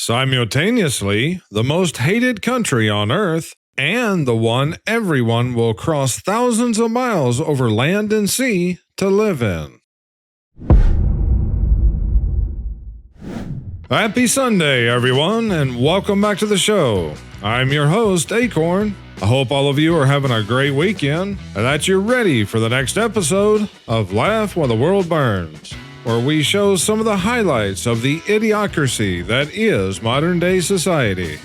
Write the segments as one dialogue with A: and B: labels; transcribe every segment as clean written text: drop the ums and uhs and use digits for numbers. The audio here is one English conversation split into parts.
A: simultaneously the most hated country on Earth, and the one everyone will cross thousands of miles over land and sea to live in. Happy Sunday, everyone, and welcome back to the show. I'm your host, Akorn. I hope all of you are having a great weekend and that you're ready for the next episode of Laugh While the World Burns, where we show some of the highlights of the idiocracy that is modern-day society.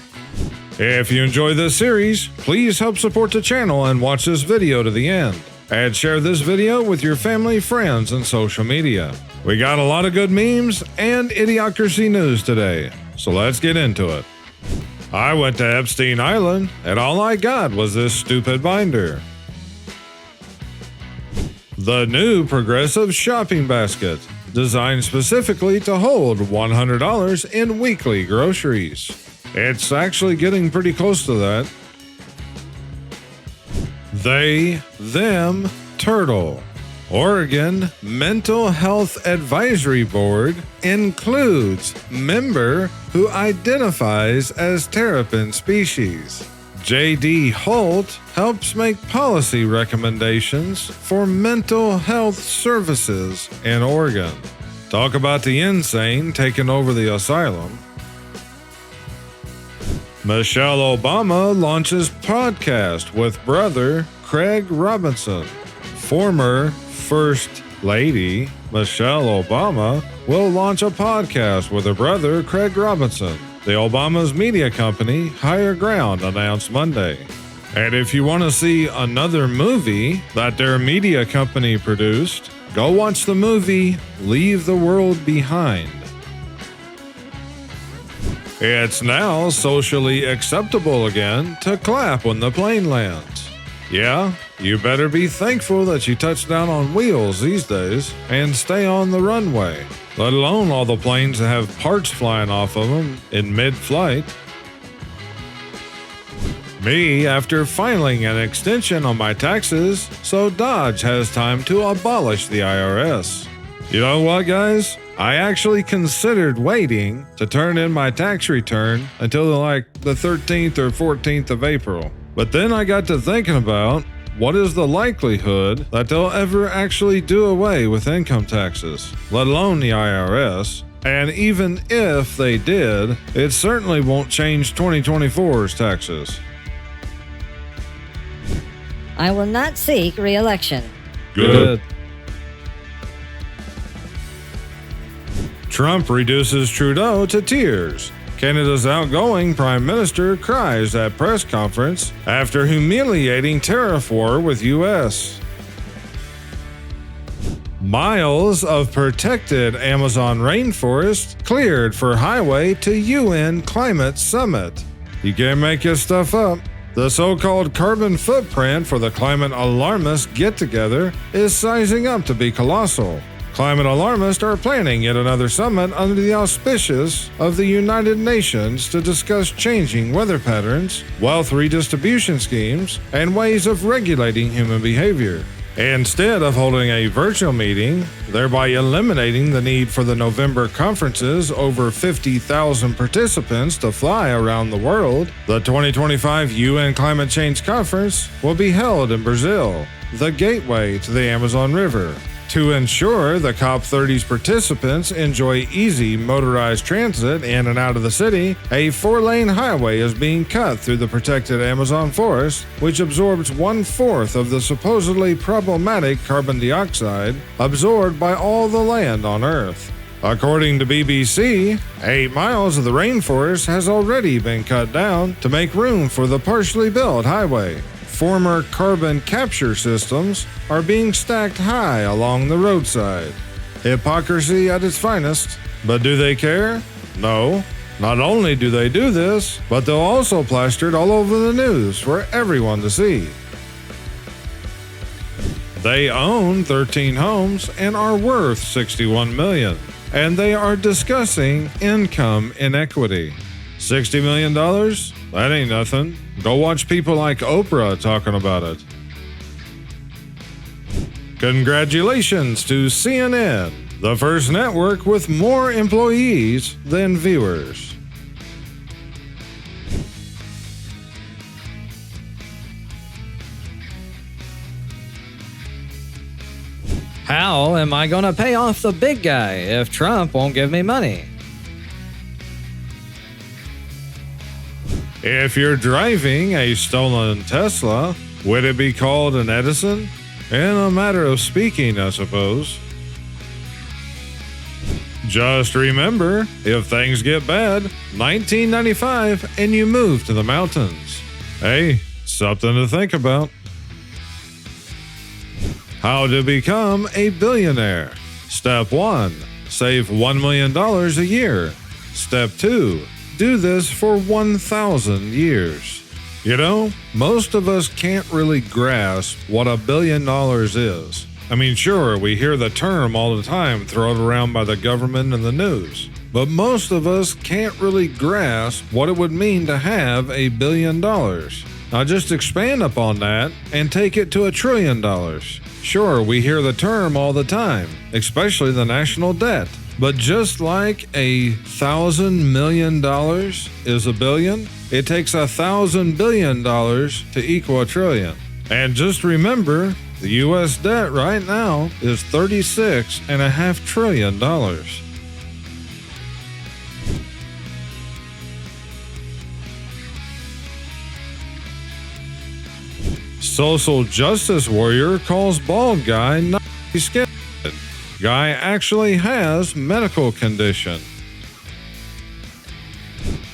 A: If you enjoy this series, please help support the channel and watch this video to the end. And share this video with your family, friends, and social media. We got a lot of good memes and idiocracy news today, so let's get into it. I went to Epstein Island, and all I got was this stupid binder. The new progressive shopping basket, designed specifically to hold $100 in weekly groceries. It's actually getting pretty close to that. They, them, turtle. Oregon Mental Health Advisory Board includes member who identifies as terrapin species. J.D. Holt helps make policy recommendations for mental health services in Oregon. Talk about the insane taking over the asylum. Michelle Obama launches podcast with brother Craig Robinson. Former First Lady Michelle Obama will launch a podcast with her brother Craig Robinson. The Obama's media company, Higher Ground, announced Monday. And if you want to see another movie that their media company produced, go watch the movie Leave the World Behind. It's now socially acceptable again to clap when the plane lands. Yeah, you better be thankful that you touch down on wheels these days and stay on the runway, let alone all the planes that have parts flying off of them in mid-flight. Me after filing an extension on my taxes, so Dodge has time to abolish the IRS. You know what, guys? I actually considered waiting to turn in my tax return until the 13th or 14th of April. But then I got to thinking about what is the likelihood that they'll ever actually do away with income taxes, let alone the IRS. And even if they did, it certainly won't change 2024's taxes.
B: I will not seek re-election.
A: Good. Trump reduces Trudeau to tears. Canada's outgoing Prime Minister cries at press conference after humiliating tariff war with U.S. Miles of protected Amazon rainforest cleared for highway to UN Climate Summit. You can't make this stuff up. The so-called carbon footprint for the climate alarmist get-together is sizing up to be colossal. Climate alarmists are planning yet another summit under the auspices of the United Nations to discuss changing weather patterns, wealth redistribution schemes, and ways of regulating human behavior. Instead of holding a virtual meeting, thereby eliminating the need for the November conferences over 50,000 participants to fly around the world, the 2025 UN Climate Change Conference will be held in Brazil, the gateway to the Amazon River. To ensure the COP30's participants enjoy easy motorized transit in and out of the city, a 4-lane highway is being cut through the protected Amazon forest, which absorbs 1/4 of the supposedly problematic carbon dioxide absorbed by all the land on Earth. According to BBC, 8 miles of the rainforest has already been cut down to make room for the partially built highway. Former carbon capture systems are being stacked high along the roadside. Hypocrisy at its finest. But do they care? No. Not only do they do this, but they'll also plaster it all over the news for everyone to see. They own 13 homes and are worth $61 million, and they are discussing income inequity. $60 million? That ain't nothing. Go watch people like Oprah talking about it. Congratulations to CNN, the first network with more employees than viewers.
C: how am I going to pay off the big guy if Trump won't give me money?
A: If you're driving a stolen Tesla, would it be called an Edison? In a matter of speaking, I suppose. Just remember, if things get bad, 1995 and you move to the mountains. Hey, something to think about. How to become a billionaire. Step 1. Save $1 million a year. Step 2. Do this for 1,000 years. You know, most of us can't really grasp what $1 billion is. I mean, sure, we hear the term all the time thrown around by the government and the news, but most of us can't really grasp what it would mean to have $1 billion. Now just expand upon that and take it to $1 trillion. Sure, we hear the term all the time, especially the national debt. But just like $1,000 million is a billion, it takes $1,000 billion to equal $1 trillion. And just remember, the U.S. debt right now is $36.5 trillion. Social justice warrior calls bald guy not scared. Guy actually has medical condition.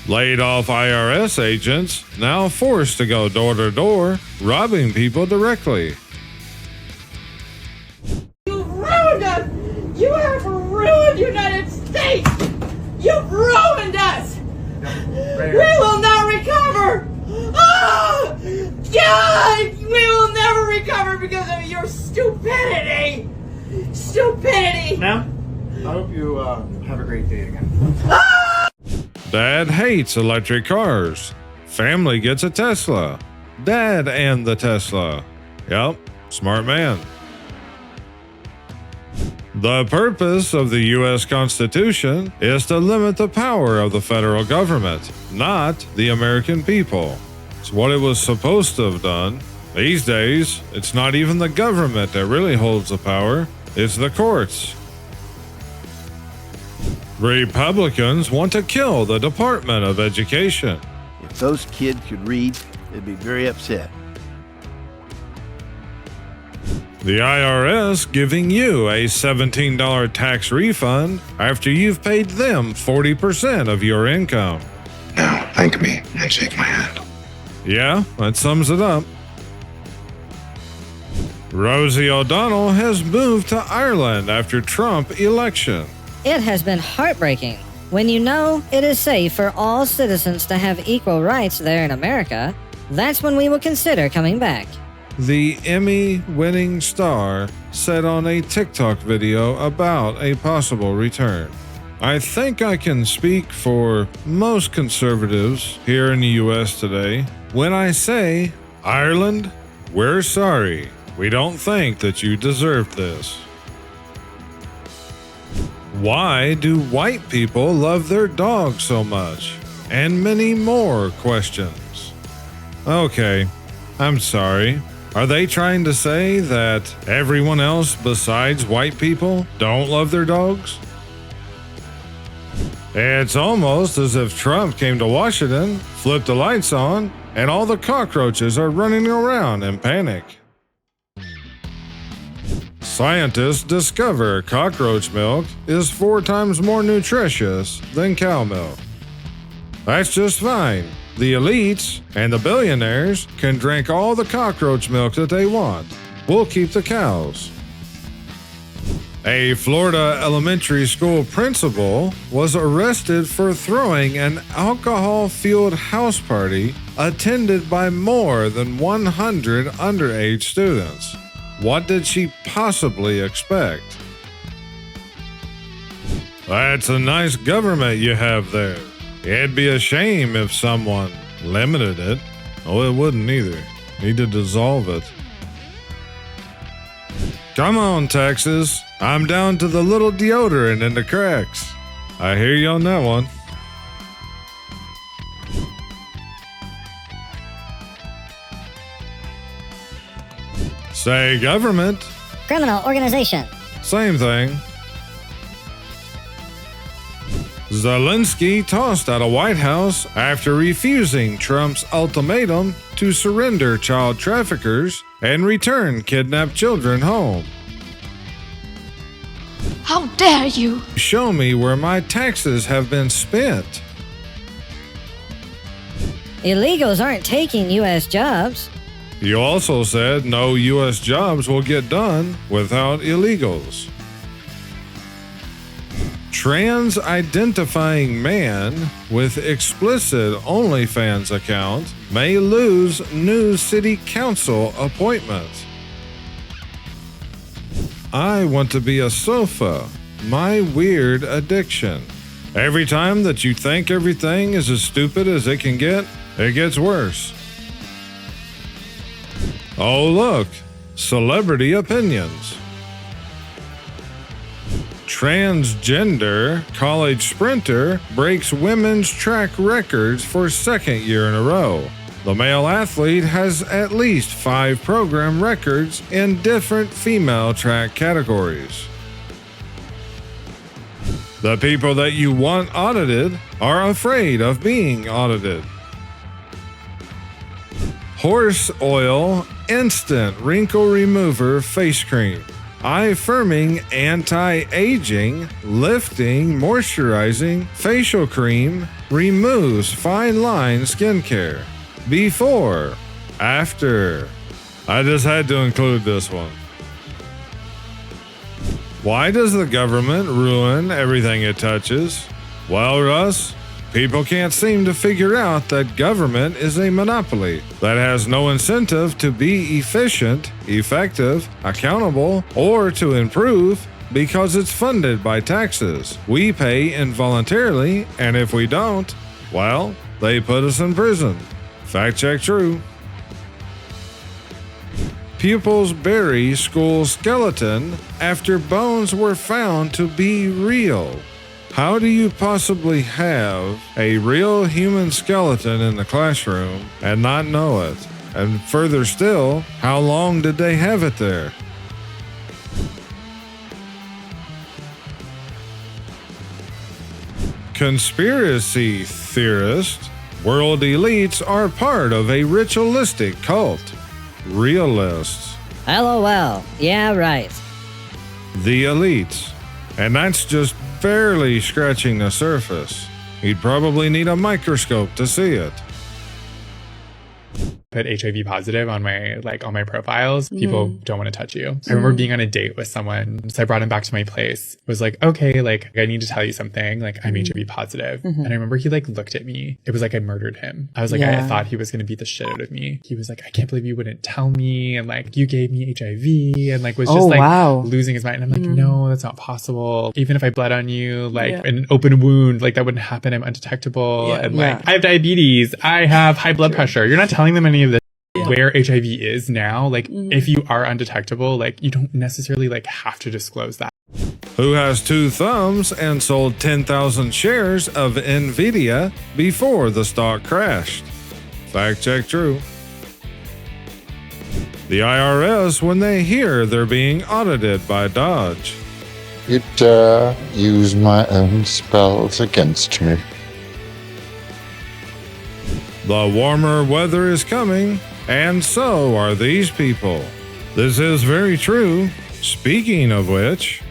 A: Laid off IRS agents now forced to go door to door, robbing people directly.
D: You've ruined us! You have ruined the United States! You've ruined us! We will not recover! Oh! God! We will never recover because of your stupidity! Stupidity!
E: Ma'am, I hope you have a great day again.
A: Dad hates electric cars. Family gets a Tesla. Dad and the Tesla. Yep, smart man. The purpose of the U.S. Constitution is to limit the power of the federal government, not the American people. It's what it was supposed to have done. These days, it's not even the government that really holds the power, it's the courts. Republicans want to kill the Department of Education.
F: If those kids could read, they'd be very upset.
A: The IRS giving you a $17 tax refund after you've paid them 40% of your income.
G: Now, thank me and shake my hand.
A: Yeah, that sums it up. Rosie O'Donnell has moved to Ireland after Trump election.
B: It has been heartbreaking. When you know it is safe for all citizens to have equal rights there in America, that's when we will consider coming back.
A: The Emmy-winning star said on a TikTok video about a possible return. I think I can speak for most conservatives here in the U.S. today when I say, Ireland, we're sorry. We don't think that you deserve this. Why do white people love their dogs so much? And many more questions. Okay, I'm sorry. Are they trying to say that everyone else besides white people don't love their dogs? It's almost as if Trump came to Washington, flipped the lights on, and all the cockroaches are running around in panic. Scientists discover cockroach milk is 4 times more nutritious than cow milk. That's just fine. The elites and the billionaires can drink all the cockroach milk that they want. We'll keep the cows. A Florida elementary school principal was arrested for throwing an alcohol-fueled house party attended by more than 100 underage students. What did she possibly expect? That's a nice government you have there. It'd be a shame if someone limited it. Oh, it wouldn't either. Need to dissolve it. Come on, Texas. I'm down to the little deodorant in the cracks. I hear you on that one. Say government.
H: Criminal organization.
A: same thing. Zelensky tossed out of White House after refusing Trump's ultimatum to surrender child traffickers and return kidnapped children home.
H: How dare you!
A: Show me where my taxes have been spent.
B: Illegals aren't taking U.S. jobs.
A: You also said no U.S. jobs will get done without illegals. Trans-identifying man with explicit OnlyFans account may lose new city council appointment. I want to be a sofa, my weird addiction. Every time that you think everything is as stupid as it can get, it gets worse. Oh look, celebrity opinions. Transgender college sprinter breaks women's track records for second year in a row. The male athlete has at least 5 program records in different female track categories. The people that you want audited are afraid of being audited. Horse oil instant wrinkle remover face cream. Eye-firming, anti-aging, lifting, moisturizing facial cream removes fine line skincare. Before, after. I just had to include this one. Why does the government ruin everything it touches? Well, Russ, people can't seem to figure out that government is a monopoly that has no incentive to be efficient, effective, accountable, or to improve because it's funded by taxes we pay involuntarily, and if we don't, well, they put us in prison. Fact check true. Pupils bury school skeleton after bones were found to be real. How do you possibly have a real human skeleton in the classroom and not know it? And further still, how long did they have it there? Conspiracy theorist. World elites are part of a ritualistic cult. Realists.
B: LOL. Yeah, right.
A: The elites. And that's just barely scratching the surface. You'd probably need a microscope to see it.
I: Put HIV positive on my profiles. People don't want to touch you. I remember being on a date with someone, so I brought him back to my place. Was like, okay, I need to tell you something. I'm HIV positive. And I remember he looked at me. It was like I murdered him. I was like, I thought he was gonna beat the shit out of me. He was like, I can't believe you wouldn't tell me, and you gave me HIV, and was just losing his mind. And I'm like, no, that's not possible. Even if I bled on you, in an open wound, that wouldn't happen. I'm undetectable. I have diabetes. I have high blood pressure. You're not telling them any of this. Where HIV is now, if you are undetectable, you don't necessarily have to disclose that.
A: Who has 2 thumbs and sold 10,000 shares of Nvidia before the stock crashed? Fact check true. The IRS when they hear they're being audited by Dodge.
G: You dare use my own spells against me.
A: The warmer weather is coming, and so are these people. This is very true. Speaking of which,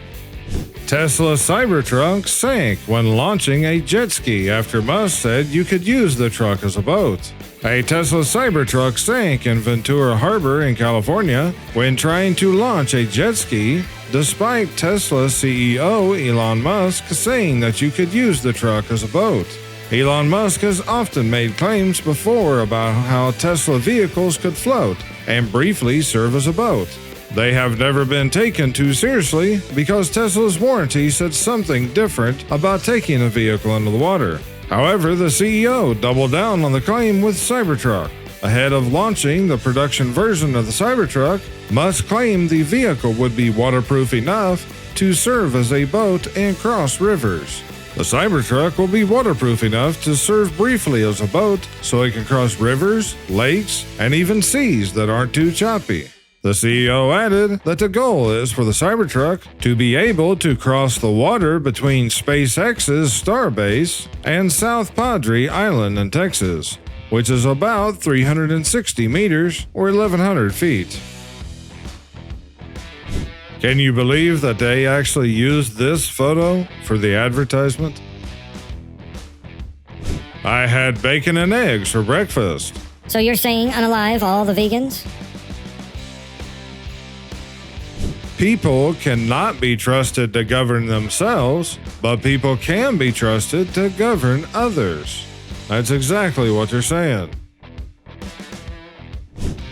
A: Tesla Cybertruck sank when launching a jet ski after Musk said you could use the truck as a boat. A Tesla Cybertruck sank in Ventura Harbor in California when trying to launch a jet ski, despite Tesla CEO Elon Musk saying that you could use the truck as a boat. Elon Musk has often made claims before about how Tesla vehicles could float and briefly serve as a boat. They have never been taken too seriously because Tesla's warranty said something different about taking a vehicle into the water. However, the CEO doubled down on the claim with Cybertruck. Ahead of launching the production version of the Cybertruck, Musk claimed the vehicle would be waterproof enough to serve as a boat and cross rivers. The Cybertruck will be waterproof enough to serve briefly as a boat so it can cross rivers, lakes, and even seas that aren't too choppy. The CEO added that the goal is for the Cybertruck to be able to cross the water between SpaceX's Starbase and South Padre Island in Texas, which is about 360 meters or 1,100 feet. Can you believe that they actually used this photo for the advertisement? I had bacon and eggs for breakfast.
B: So you're saying unalive all the vegans?
A: People cannot be trusted to govern themselves, but people can be trusted to govern others. That's exactly what they're saying.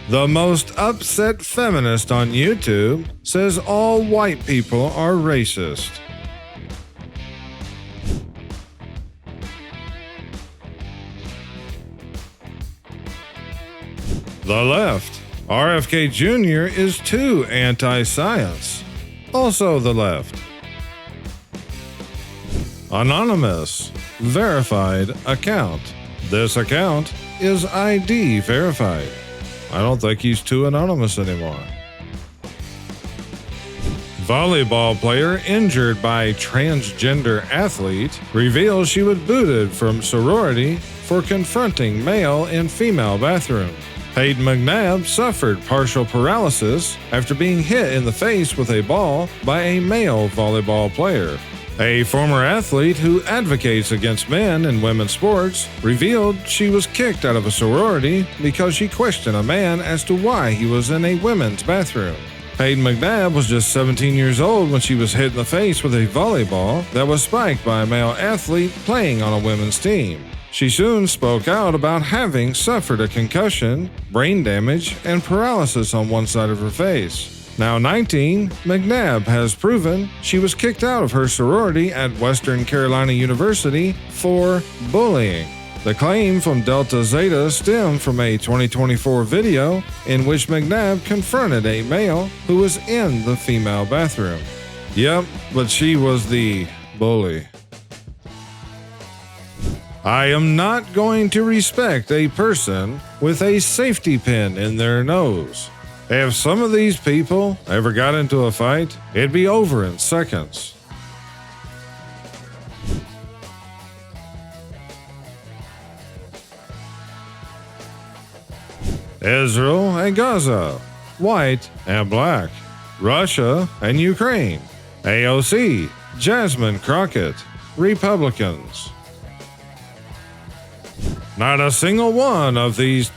A: The most upset feminist on YouTube says all white people are racist. The left. RFK Jr. is too anti-science. Also the left. Anonymous. Verified account. This account is ID verified. I don't think he's too anonymous anymore. Volleyball player injured by transgender athlete reveals she was booted from sorority for confronting male in female bathroom. Peyton McNabb suffered partial paralysis after being hit in the face with a ball by a male volleyball player. A former athlete who advocates against men in women's sports revealed she was kicked out of a sorority because she questioned a man as to why he was in a women's bathroom. Peyton McNabb was just 17 years old when she was hit in the face with a volleyball that was spiked by a male athlete playing on a women's team. She soon spoke out about having suffered a concussion, brain damage, and paralysis on one side of her face. Now 19, McNabb has proven she was kicked out of her sorority at Western Carolina University for bullying. The claim from Delta Zeta stemmed from a 2024 video in which McNabb confronted a male who was in the female bathroom. Yep, but she was the bully. I am not going to respect a person with a safety pin in their nose. If some of these people ever got into a fight, it'd be over in seconds. Israel and Gaza, white and black. Russia and Ukraine. AOC, Jasmine Crockett, Republicans. Not a single one of these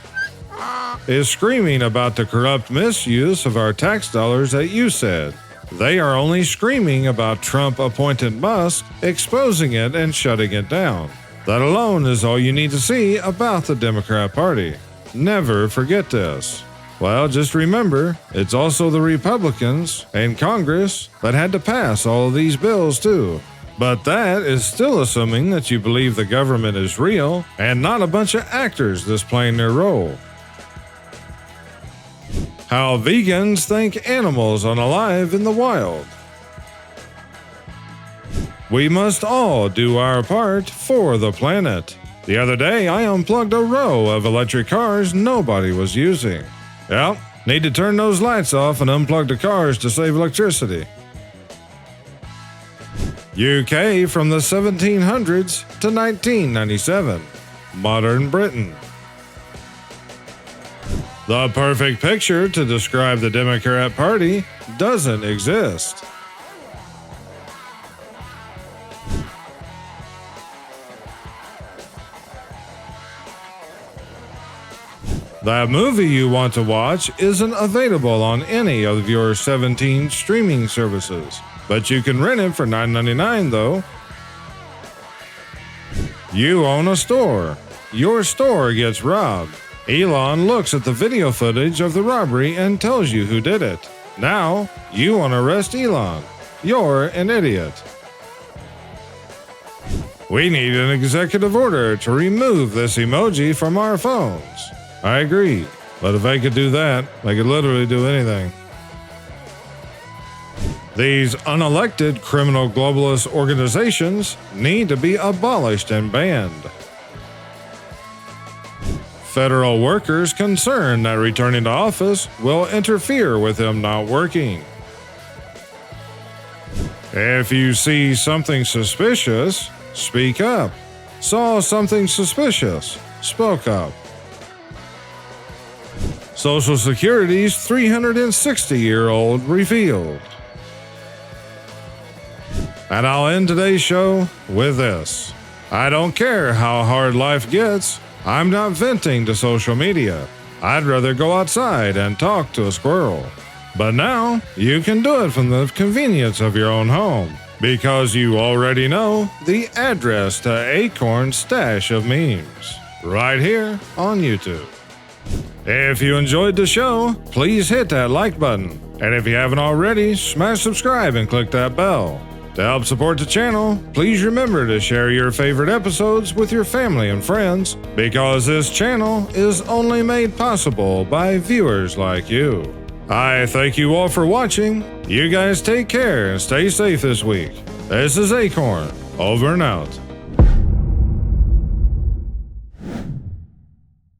A: is screaming about the corrupt misuse of our tax dollars that you said. They are only screaming about Trump-appointed Musk exposing it and shutting it down. That alone is all you need to see about the Democrat Party. Never forget this. Well, just remember, it's also the Republicans and Congress that had to pass all of these bills too. But that is still assuming that you believe the government is real and not a bunch of actors just playing their role. How vegans think animals unalive in the wild. We must all do our part for the planet. The other day, I unplugged a row of electric cars nobody was using. Well, need to turn those lights off and unplug the cars to save electricity. UK from the 1700s to 1997. Modern Britain. The perfect picture to describe the Democrat Party doesn't exist. That movie you want to watch isn't available on any of your 17 streaming services, but you can rent it for $9.99 though. You own a store. Your store gets robbed. Elon looks at the video footage of the robbery and tells you who did it. Now, you want to arrest Elon. You're an idiot. We need an executive order to remove this emoji from our phones. I agree, but if they could do that, they could literally do anything. These unelected criminal globalist organizations need to be abolished and banned. federal workers concerned that returning to office will interfere with him not working. If you see something suspicious, speak up. Saw something suspicious, spoke up. Social Security's 360-year-old revealed. And I'll end today's show with this. I don't care how hard life gets, I'm not venting to social media. I'd rather go outside and talk to a squirrel. But now, you can do it from the convenience of your own home, because you already know the address to Akorn's stash of memes, right here on YouTube. If you enjoyed the show, please hit that like button, and if you haven't already, smash subscribe and click that bell. To help support the channel, please remember to share your favorite episodes with your family and friends, because this channel is only made possible by viewers like you. I thank you all for watching. You guys take care and stay safe this week. This is Akorn, over and out.